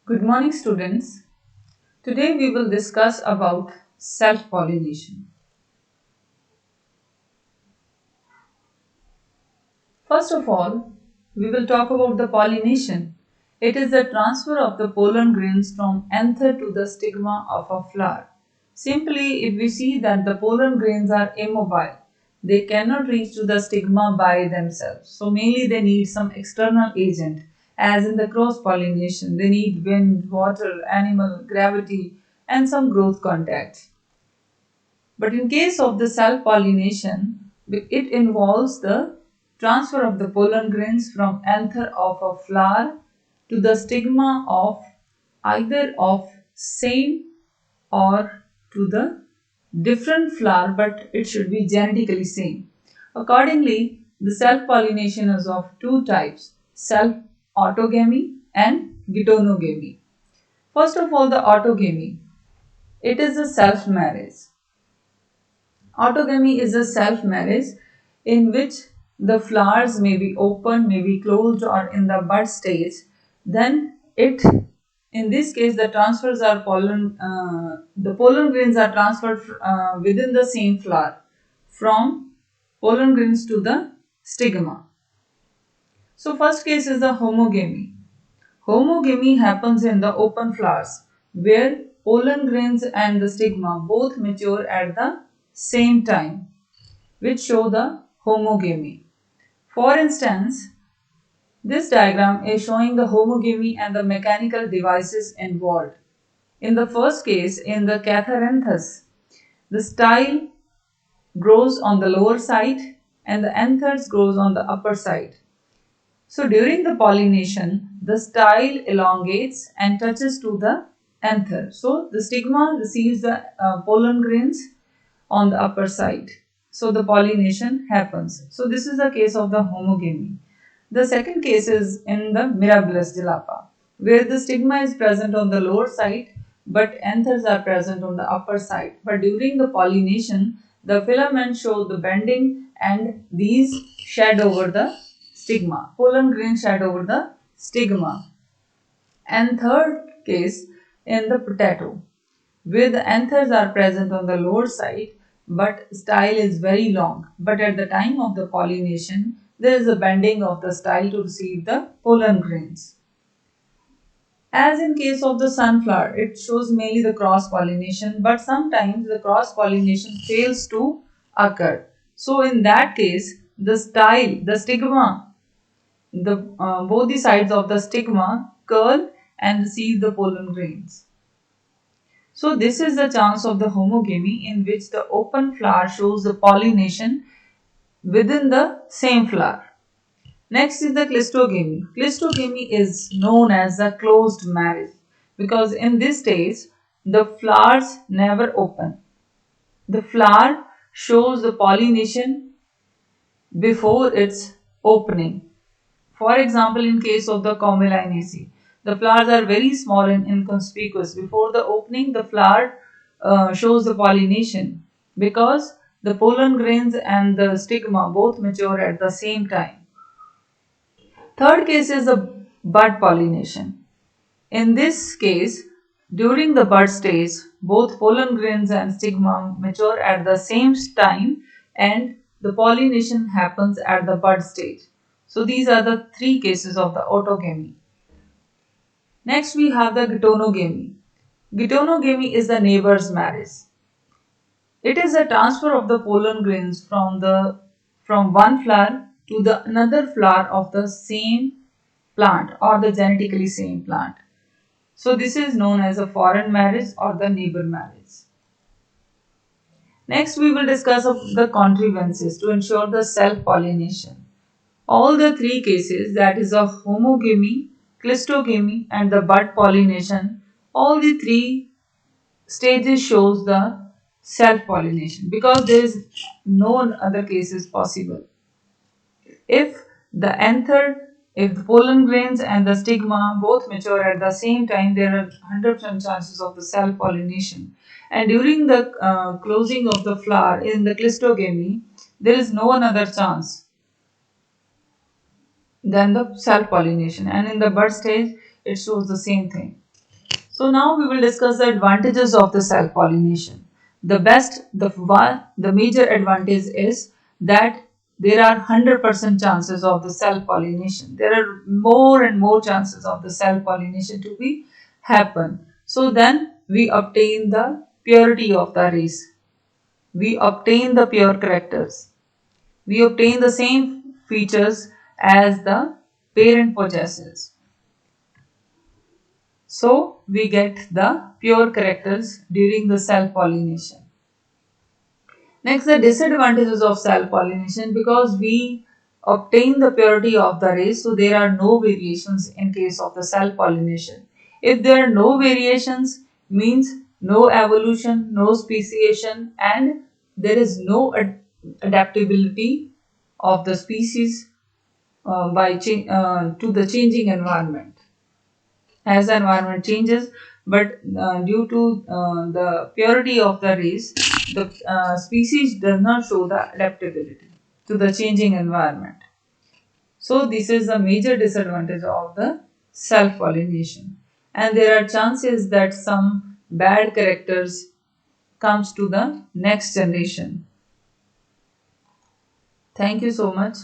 Good morning, students. Today we will discuss about self-pollination. First of all, we will talk about the pollination. It is the transfer of the pollen grains from anther to the stigma of a flower. Simply, if we see that the pollen grains are immobile, they cannot reach to the stigma by themselves. So mainly they need some external agent. As in the cross pollination, they need wind, water, animal, gravity, and some growth contact. But in case of the self pollination, it involves the transfer of the pollen grains from anther of a flower to the stigma of either of same or to the different flower, but it should be genetically same. Accordingly, the self pollination is of two types: self autogamy and geitonogamy. First of all, the autogamy. It is a self marriage. Autogamy is a self marriage in which the flowers may be open, may be closed, or in the bud stage. Then it, in this case, the transfers are the pollen grains are transferred within the same flower from pollen grains to the stigma. So, first case is the homogamy. Homogamy happens in the open flowers where pollen grains and the stigma both mature at the same time, which show the homogamy. For instance, this diagram is showing the homogamy and the mechanical devices involved. In the first case, in the Catharanthus, the style grows on the lower side and the anthers grows on the upper side. So during the pollination, the style elongates and touches to the anther. So the stigma receives the pollen grains on the upper side. So the pollination happens. So this is the case of the homogamy. The second case is in the Mirabilis jalapa, where the stigma is present on the lower side but anthers are present on the upper side. But during the pollination, the filaments show the bending and these shed over the stigma. Pollen grains shed over the stigma. And third case in the potato, where the anthers are present on the lower side but style is very long. But at the time of the pollination, there is a bending of the style to receive the pollen grains. As in case of the sunflower, it shows mainly the cross pollination, but sometimes the cross pollination fails to occur. So in that case, the style, the stigma, both the sides of the stigma curl and receive the pollen grains. So this is the chance of the homogamy in which the open flower shows the pollination within the same flower. Next is the cleistogamy. Cleistogamy is known as the closed marriage because in this stage the flowers never open. The flower shows the pollination before its opening. For example, in case of the Commelinaceae, the flowers are very small and inconspicuous. Before the opening, the flower shows the pollination because the pollen grains and the stigma both mature at the same time. Third case is the bud pollination. In this case, during the bud stage, both pollen grains and stigma mature at the same time and the pollination happens at the bud stage. So these are the three cases of the autogamy. Next we have the geitonogamy. Geitonogamy is the neighbor's marriage. It is a transfer of the pollen grains from one flower to the another flower of the same plant or the genetically same plant. So this is known as a foreign marriage or the neighbor marriage. Next we will discuss of the contrivances to ensure the self-pollination. All the three cases, that is of homogamy, cleistogamy and the bud pollination, all the three stages shows the self-pollination because there is no other cases possible. If the anther, if the pollen grains and the stigma both mature at the same time, there are 100% chances of the self-pollination. And during the closing of the flower in the cleistogamy, there is no another chance than the self-pollination. And in the bud stage, it shows the same thing. So now we will discuss the advantages of the self pollination. The major advantage is that there are 100% chances of the self pollination. There are more and more chances of the self pollination to be happen. So then we obtain the purity of the race. We obtain the pure characters. We obtain the same features as the parent possesses. So we get the pure characters during the self pollination. Next, the disadvantages of self pollination, because we obtain the purity of the race, so there are no variations in case of the self pollination. If there are no variations, means no evolution, no speciation, and there is no adaptability of the species to the changing environment. As the environment changes, but due to the purity of the race, the species does not show the adaptability to the changing environment. So this is the major disadvantage of the self pollination, and there are chances that some bad characters comes to the next generation. Thank you so much.